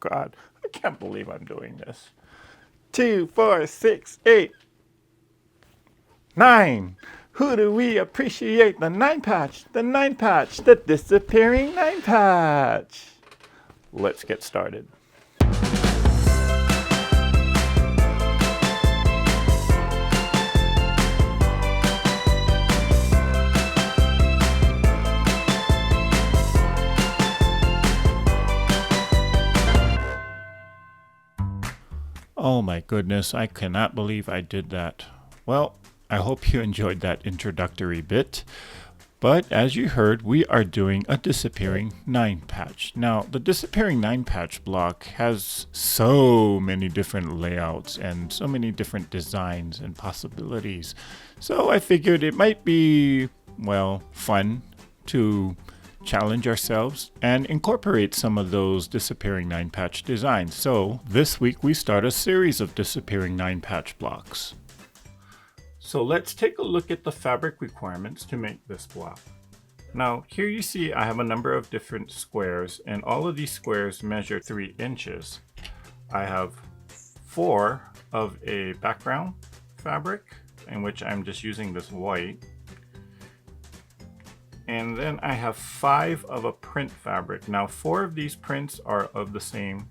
God, I can't believe I'm doing this. 2, 4, 6, 8, 9. Who do we appreciate? The 9 patch, the 9 patch, the disappearing 9 patch. Let's get started. Oh my goodness, I cannot believe I did that. Well, I hope you enjoyed that introductory bit. But as you heard, we are doing a Disappearing 9 patch. Now, the Disappearing 9 patch block has so many different layouts and so many different designs and possibilities. So I figured it might be, well, fun to challenge ourselves and incorporate some of those Disappearing 9 patch designs. So this week we start a series of Disappearing 9 patch blocks. So let's take a look at the fabric requirements to make this block. Now here you see I have a number of different squares, and all of these squares measure 3 inches. I have 4 of a background fabric, in which I'm just using this white. And then I have 5 of a print fabric. Now 4 of these prints are of the same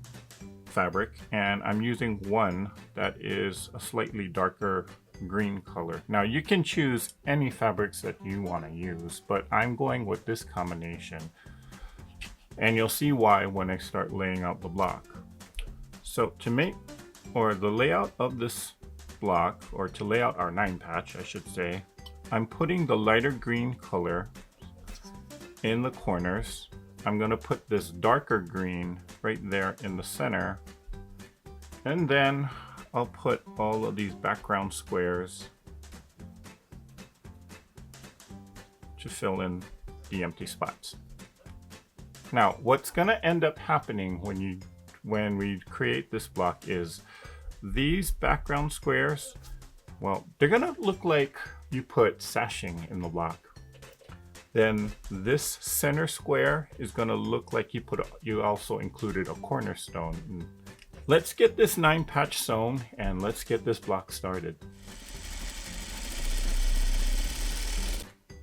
fabric, and I'm using one that is a slightly darker green color. Now you can choose any fabrics that you want to use, but I'm going with this combination. And you'll see why when I start laying out the block. So to make, or the layout of this block, or to lay out our 9 patch, I should say, I'm putting the lighter green color in the corners. I'm going to put this darker green right there in the center, and then I'll put all of these background squares to fill in the empty spots. Now what's going to end up happening when we create this block is these background squares, well, they're going to look like you put sashing in the block. Then this center square is going to look like you also included a cornerstone. Let's get this 9 patch sewn and let's get this block started.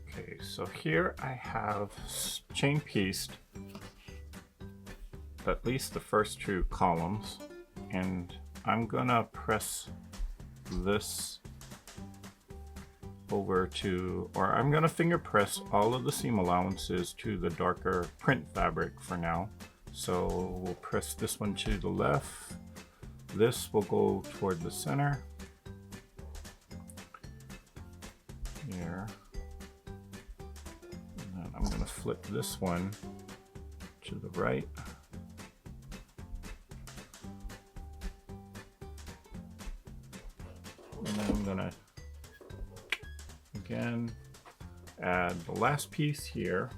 Okay, so here I have chain pieced at least the first 2 columns, and I'm gonna press this over to, or I'm going to finger press all of the seam allowances to the darker print fabric for now. So we'll press this one to the left, this will go toward the center here, and then I'm going to flip this one to the right. And then I'm going to again add the last piece here.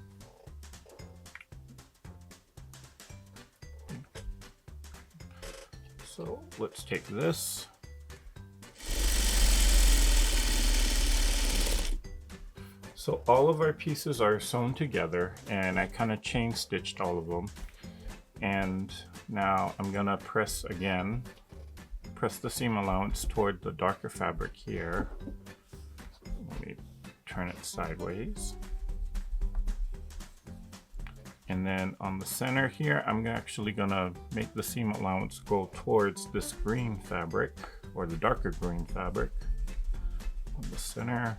So let's take this. So all of our pieces are sewn together, and I kind of chain stitched all of them. And now I'm gonna press the seam allowance toward the darker fabric here. Let me turn it sideways. And then on the center here, I'm actually gonna make the seam allowance go towards this green fabric, or the darker green fabric on the center.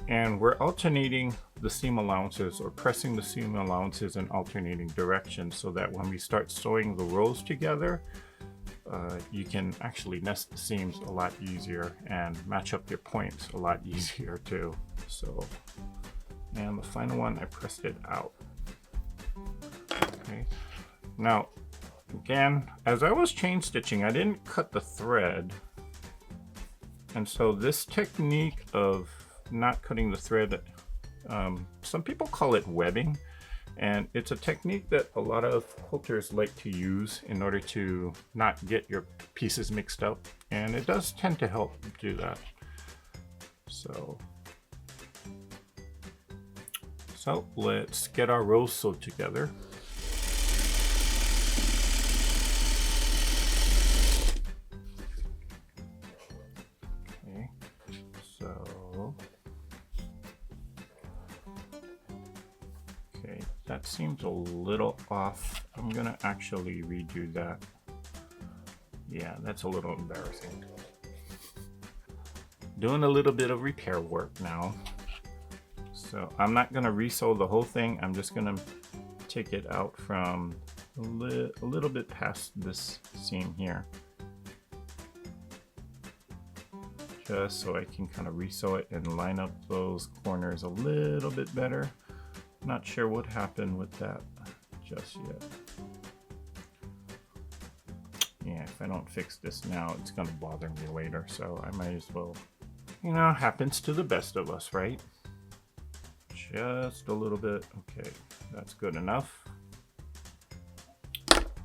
And we're alternating the seam allowances, or pressing the seam allowances in alternating directions, so that when we start sewing the rows together, you can actually nest the seams a lot easier and match up your points a lot easier too. So, and the final one, I pressed it out. Okay. Now, again, as I was chain stitching, I didn't cut the thread. And so this technique of not cutting the thread, some people call it webbing. And it's a technique that a lot of quilters like to use in order to not get your pieces mixed up. And it does tend to help do that. So let's get our rows sewed together. seems a little off. I'm gonna actually redo that. Yeah, that's a little embarrassing. Doing a little bit of repair work now. So I'm not gonna resew the whole thing. I'm just gonna take it out from a little bit past this seam here. Just so I can kind of resew it and line up those corners a little bit better. Not sure what happened with that just yet. Yeah, if I don't fix this now, it's gonna bother me later, so I might as well. You know, happens to the best of us, right? Just a little bit. Okay, that's good enough.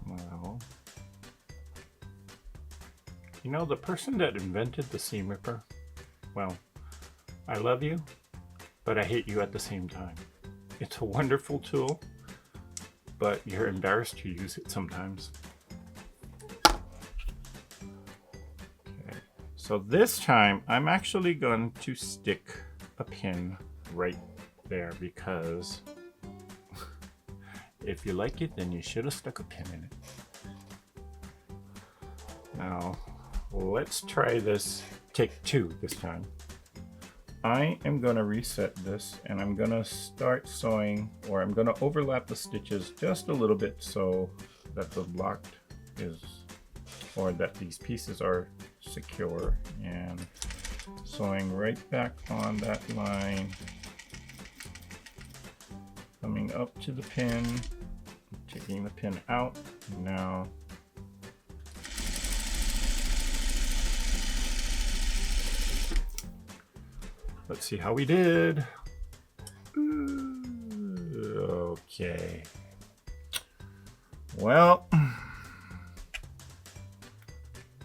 Well, you know, the person that invented the seam ripper, well, I love you, but I hate you at the same time. It's a wonderful tool, but you're embarrassed to use it sometimes. Okay, so this time I'm actually going to stick a pin right there because if you like it, then you should have stuck a pin in it. Now, let's try this take 2 this time. I am going to reset this and I'm going to start sewing, or I'm going to overlap the stitches just a little bit so that the block is, or that these pieces are secure, and sewing right back on that line, coming up to the pin, taking the pin out. Now let's see how we did. Okay. Well,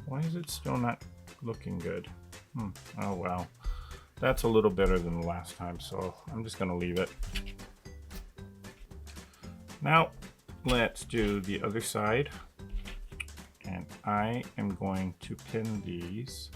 why is it still not looking good? Oh well. That's a little better than the last time, so I'm just gonna leave it. Now, let's do the other side. And I am going to pin these.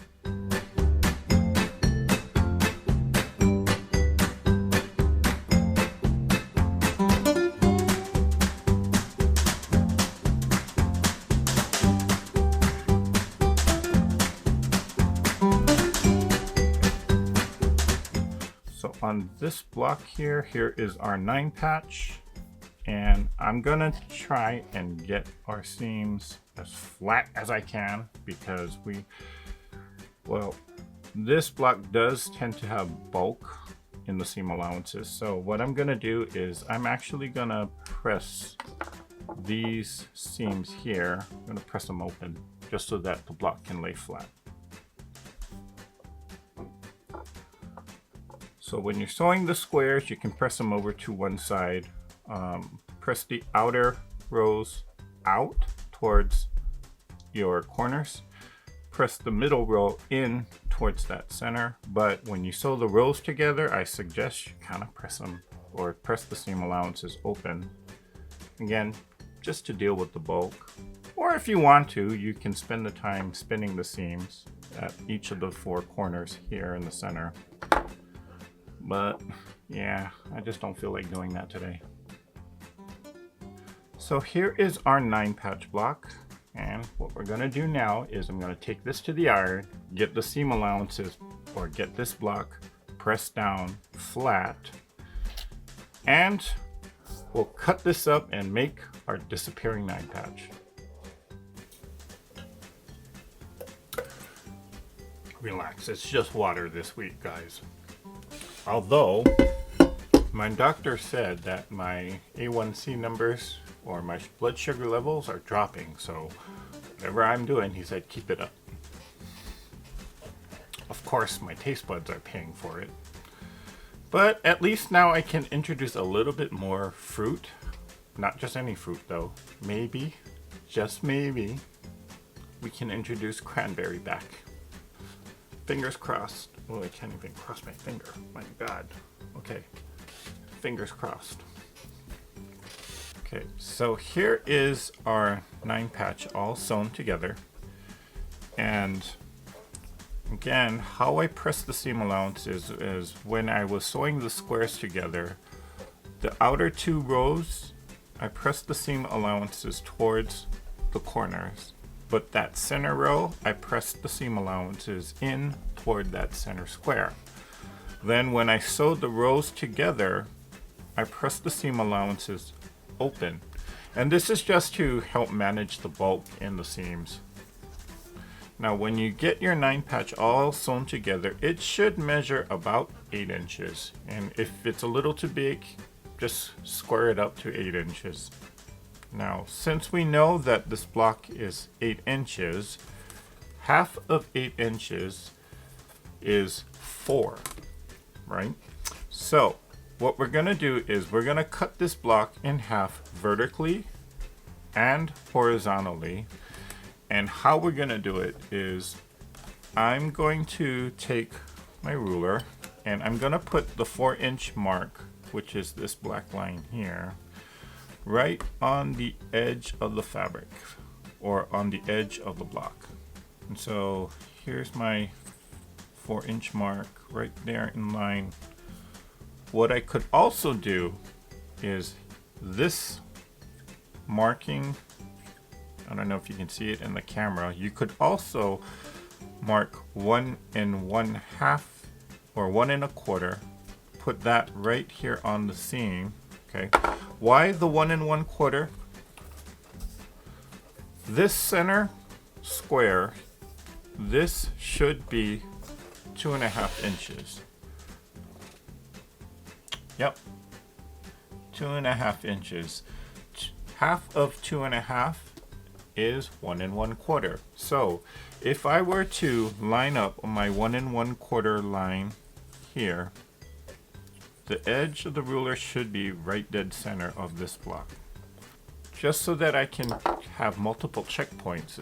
So on this block here is our 9 patch, and I'm gonna try and get our seams as flat as I can because this block does tend to have bulk in the seam allowances. So what I'm gonna do is I'm actually gonna press these seams here. I'm gonna press them open just so that the block can lay flat. So when you're sewing the squares, you can press them over to one side. Press the outer rows out towards your corners. Press the middle row in towards that center. But when you sew the rows together, I suggest you kind of press them, or press the seam allowances open. Again, just to deal with the bulk. Or if you want to, you can spend the time spinning the seams at each of the 4 corners here in the center. But yeah, I just don't feel like doing that today. So here is our 9 patch block, and what we're gonna do now is I'm gonna take this to the iron, get the seam allowances, or get this block pressed down flat, and we'll cut this up and make our disappearing 9 patch. Relax, it's just water this week, guys. Although, my doctor said that my A1C numbers or my blood sugar levels are dropping, so whatever I'm doing, he said keep it up. Of course, my taste buds are paying for it. But at least now I can introduce a little bit more fruit. Not just any fruit though. Maybe, just maybe, we can introduce cranberry back. Fingers crossed. Oh, I can't even cross my finger. My God. Okay. Fingers crossed. Okay, so here is our 9 patch all sewn together. And again, how I press the seam allowance is when I was sewing the squares together, the outer 2 rows I press the seam allowances towards the corners, but that center row, I press the seam allowances in toward that center square. Then when I sew the rows together, I press the seam allowances open. And this is just to help manage the bulk in the seams. Now when you get your 9 patch all sewn together, it should measure about 8 inches. And if it's a little too big, just square it up to 8 inches. Now, since we know that this block is 8 inches, half of 8 inches is 4, right? So what we're gonna do is we're gonna cut this block in half vertically and horizontally. And how we're gonna do it is I'm going to take my ruler and I'm gonna put the 4-inch mark, which is this black line here, right on the edge of the fabric or on the edge of the block. And so here's my 4-inch mark right there in line. What I could also do is this marking, I don't know if you can see it in the camera, you could also mark 1 1/2 or 1 1/4, put that right here on the seam. Okay, why the 1 1/4? This center square, this should be 2.5 inches. Yep, 2.5 inches. Half of 2.5 is 1 1/4. So if I were to line up my 1 1/4 line here, the edge of the ruler should be right dead center of this block. Just so that I can have multiple checkpoints.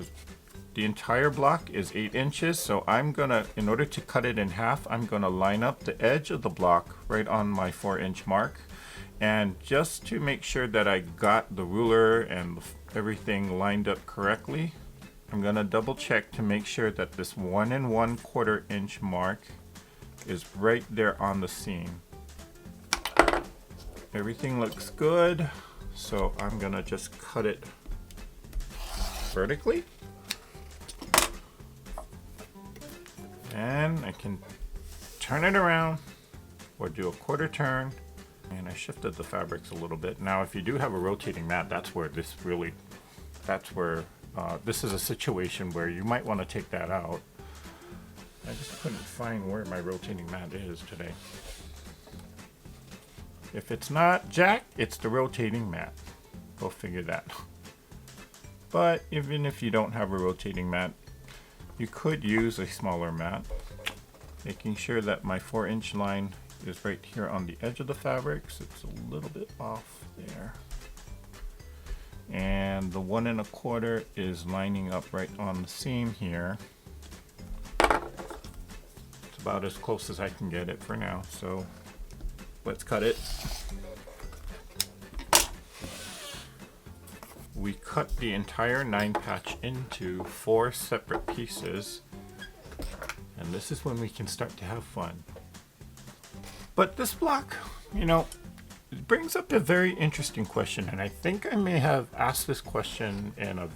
The entire block is 8 inches, so I'm gonna, in order to cut it in half, I'm gonna line up the edge of the block right on my 4-inch mark. And just to make sure that I got the ruler and everything lined up correctly, I'm gonna double check to make sure that this 1 1/4 inch mark is right there on the seam. Everything looks good, so I'm gonna just cut it vertically. And I can turn it around or do a 1/4 turn. And I shifted the fabrics a little bit. Now, if you do have a rotating mat, that's where this is a situation where you might want to take that out. I just couldn't find where my rotating mat is today. If it's not Jack, it's the rotating mat. Go figure that. But even if you don't have a rotating mat, you could use a smaller mat. Making sure that my 4-inch line is right here on the edge of the fabric, so it's a little bit off there. And the 1 1/4 is lining up right on the seam here. It's about as close as I can get it for now, so let's cut it. We cut the entire 9 patch into 4 separate pieces, and this is when we can start to have fun. But this block, you know, it brings up a very interesting question, and I think I may have asked this question in a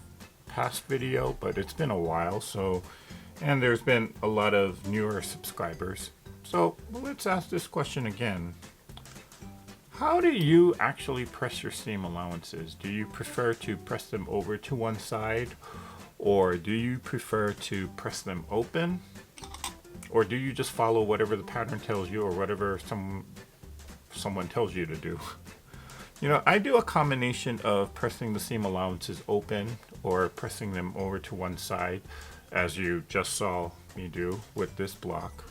past video, but it's been a while, and there's been a lot of newer subscribers. So let's ask this question again. How do you actually press your seam allowances? Do you prefer to press them over to one side, or do you prefer to press them open? Or do you just follow whatever the pattern tells you or whatever someone tells you to do? You know, I do a combination of pressing the seam allowances open or pressing them over to one side, as you just saw me do with this block.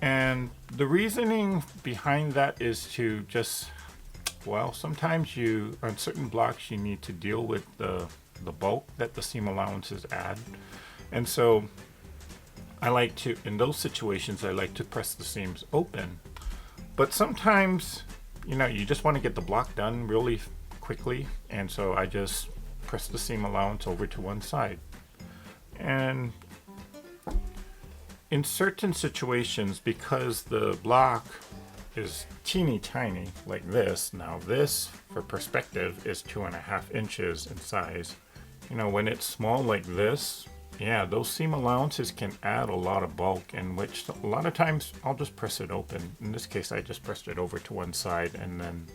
And the reasoning behind that is to just, well, sometimes on certain blocks you need to deal with the bulk that the seam allowances add. And so I like to, in those situations, I like to press the seams open. But sometimes, you know, you just want to get the block done really quickly, and so I just press the seam allowance over to one side. And in certain situations, because the block is teeny tiny like this. Now this, for perspective, is 2.5 inches in size. You know, when it's small like this, yeah, those seam allowances can add a lot of bulk, in which a lot of times I'll just press it open. In this case, I just pressed it over to one side and then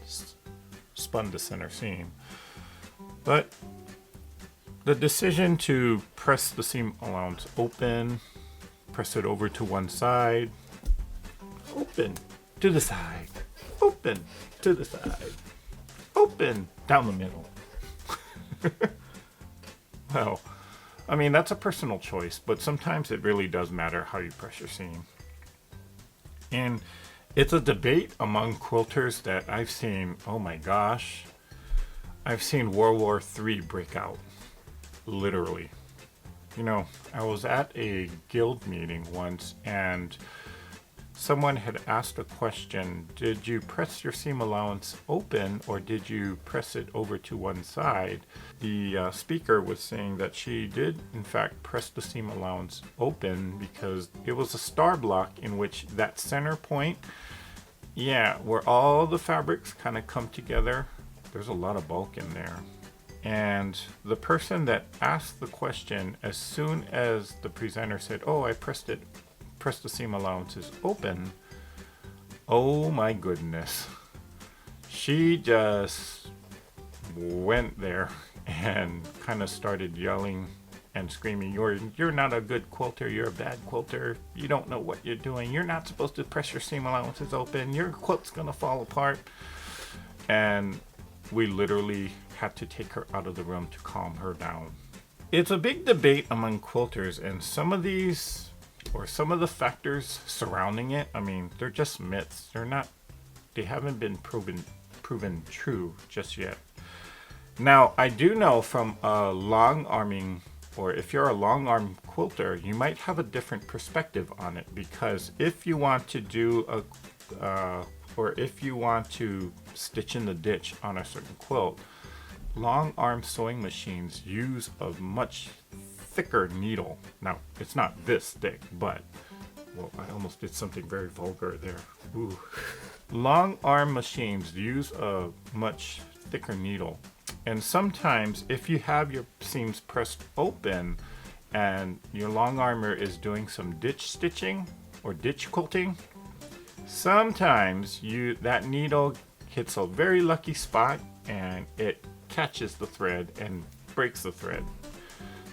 spun the center seam. But the decision to press the seam allowance open, press it over to one side, open to the side, open to the side, open down the middle. Well, I mean, that's a personal choice, but sometimes it really does matter how you press your seam. And it's a debate among quilters that I've seen, oh my gosh, I've seen World War III break out, literally. You know, I was at a guild meeting once and someone had asked a question, did you press your seam allowance open or did you press it over to one side? The speaker was saying that she did in fact press the seam allowance open because it was a star block in which that center point, yeah, where all the fabrics kind of come together, there's a lot of bulk in there. And the person that asked the question, as soon as the presenter said, oh, I pressed the seam allowances open, oh my goodness, she just went there and kind of started yelling and screaming, you're not a good quilter, you're a bad quilter, you don't know what you're doing, you're not supposed to press your seam allowances open, your quilt's gonna fall apart. And we literally had to take her out of the room to calm her down. It's a big debate among quilters, and some of these, or some of the factors surrounding it, I mean, they're just myths. They haven't been proven true just yet. Now, I do know from a long arming, or if you're a long arm quilter, you might have a different perspective on it, because if you want to do or if you want to stitch in the ditch on a certain quilt, long arm sewing machines use a much thicker needle. Now, it's not this thick, but, well, I almost did something very vulgar there. Ooh. Long arm machines use a much thicker needle. And sometimes if you have your seams pressed open and your long armer is doing some ditch stitching or ditch quilting, sometimes that needle hits a very lucky spot and it catches the thread and breaks the thread.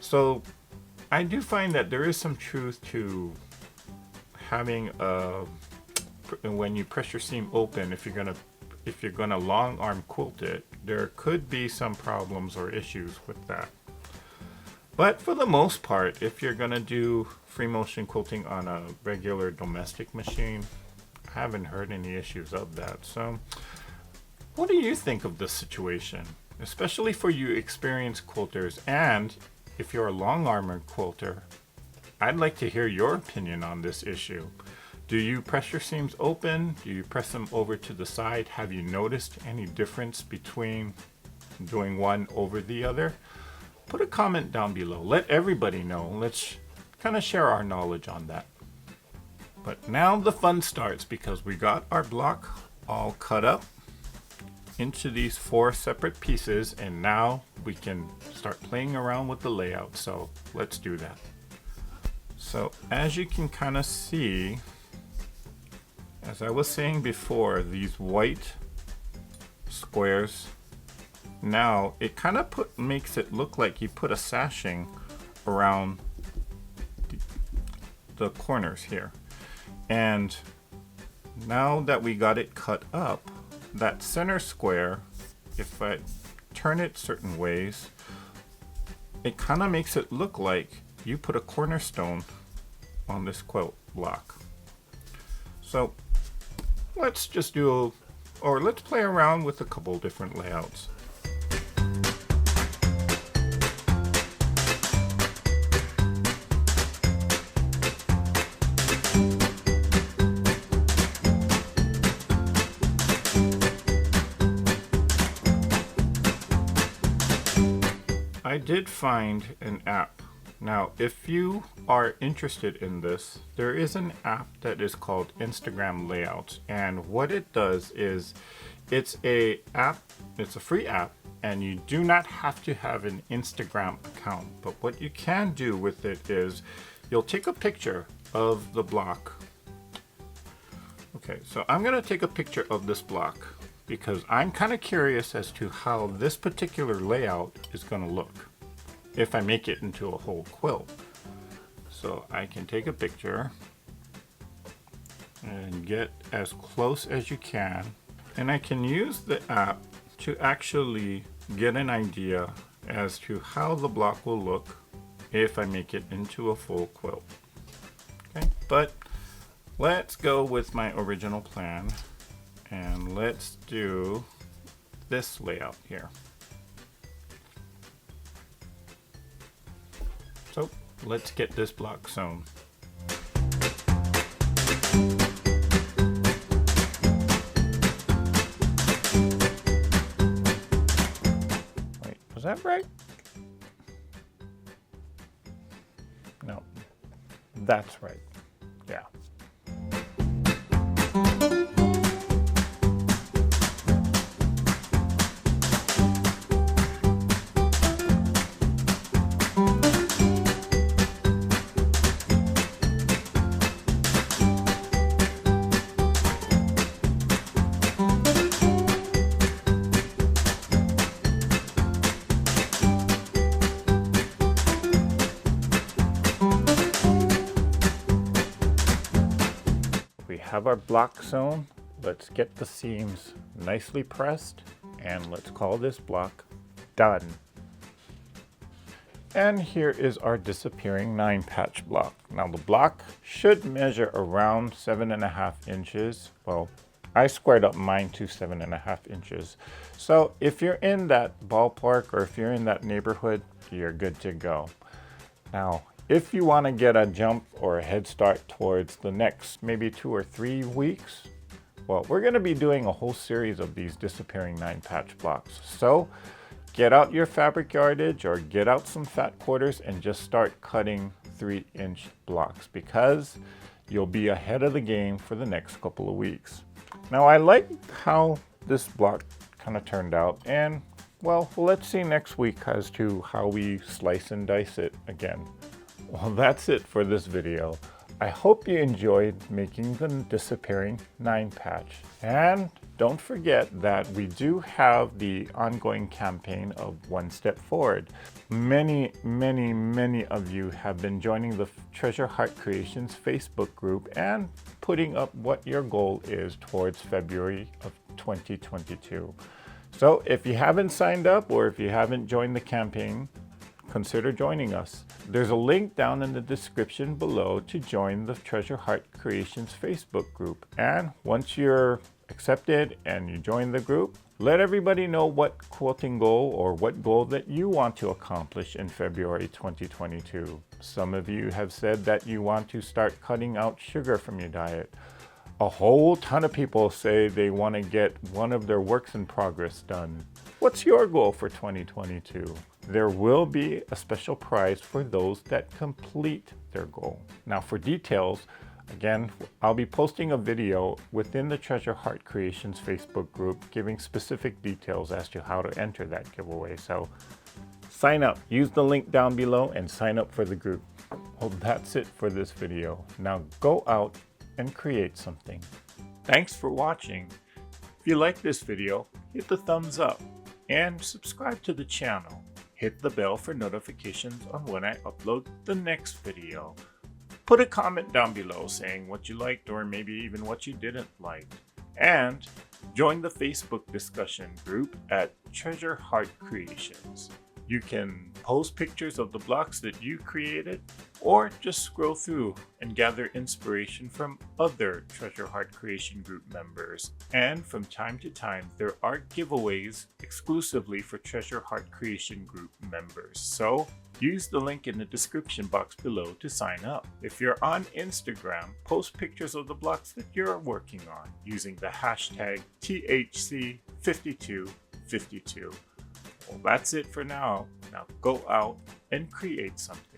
So I do find that there is some truth to having when you press your seam open, if you're gonna long arm quilt it, there could be some problems or issues with that. But for the most part, if you're gonna do free motion quilting on a regular domestic machine, I haven't heard any issues of that. So what do you think of this situation? Especially for you experienced quilters, and if you're a long arm quilter, I'd like to hear your opinion on this issue. Do you press your seams open? Do you press them over to the side? Have you noticed any difference between doing one over the other? Put a comment down below. Let everybody know. Let's kind of share our knowledge on that. But now the fun starts, because we got our block all cut up into these 4 separate pieces, and now we can start playing around with the layout. So let's do that. So as you can kind of see, as I was saying before, these white squares, now it kind of makes it look like you put a sashing around the corners here. And now that we got it cut up, that center square, if I turn it certain ways, it kind of makes it look like you put a cornerstone on this quilt block. So let's just let's play around with a couple different layouts. I did find an app Now, if you are interested in this, there is an app that is called Instagram Layouts, and what it does is it's a free app, and you do not have to have an Instagram account. But what you can do with it is you'll take a picture of the block. Okay, so I'm gonna take a picture of this block because I'm kind of curious as to how this particular layout is gonna look if I make it into a whole quilt. So I can take a picture and get as close as you can, and I can use the app to actually get an idea as to how the block will look if I make it into a full quilt. Okay, but let's go with my original plan and let's do this layout here. So let's get this block sewn. Wait, was that right? No, that's right. Yeah. We have our block sewn. Let's get the seams nicely pressed and let's call this block done. And here is our disappearing 9 patch block. Now the block should measure around 7.5 inches. Well, I squared up mine to 7.5 inches. So if you're in that ballpark or if you're in that neighborhood, you're good to go. Now, if you want to get a jump or a head start towards the next maybe 2 or 3 weeks, well, we're going to be doing a whole series of these disappearing 9 patch blocks. So get out your fabric yardage or get out some fat quarters and just start cutting 3-inch blocks because you'll be ahead of the game for the next couple of weeks. Now I like how this block kind of turned out, and well, let's see next week as to how we slice and dice it again. Well, that's it for this video. I hope you enjoyed making the disappearing 9 patch. And don't forget that we do have the ongoing campaign of One Step Forward. Many of you have been joining the Treasure Heart Creations Facebook group and putting up what your goal is towards February of 2022. So if you haven't signed up or if you haven't joined the campaign, consider joining us. There's a link down in the description below to join the Treasure Heart Creations Facebook group. And once you're accepted and you join the group, let everybody know what quilting goal or what goal that you want to accomplish in February 2022. Some of you have said that you want to start cutting out sugar from your diet. A whole ton of people say they want to get one of their works in progress done. What's your goal for 2022? There will be a special prize for those that complete their goal. Now for details, again, I'll be posting a video within the Treasure Heart Creations Facebook group giving specific details as to how to enter that giveaway. So sign up, use the link down below and sign up for the group. Well, that's it for this video. Now go out and create something. Thanks for watching. If you like this video, hit the thumbs up and subscribe to the channel. Hit the bell for notifications on when I upload the next video. Put a comment down below saying what you liked or maybe even what you didn't like. And join the Facebook discussion group at Treasure Heart Creations. You can post pictures of the blocks that you created or just scroll through and gather inspiration from other Treasure Heart Creation group members. And from time to time, there are giveaways exclusively for Treasure Heart Creation group members. So use the link in the description box below to sign up. If you're on Instagram, post pictures of the blocks that you're working on using the hashtag THC5252. Well, that's it for now. Now go out and create something.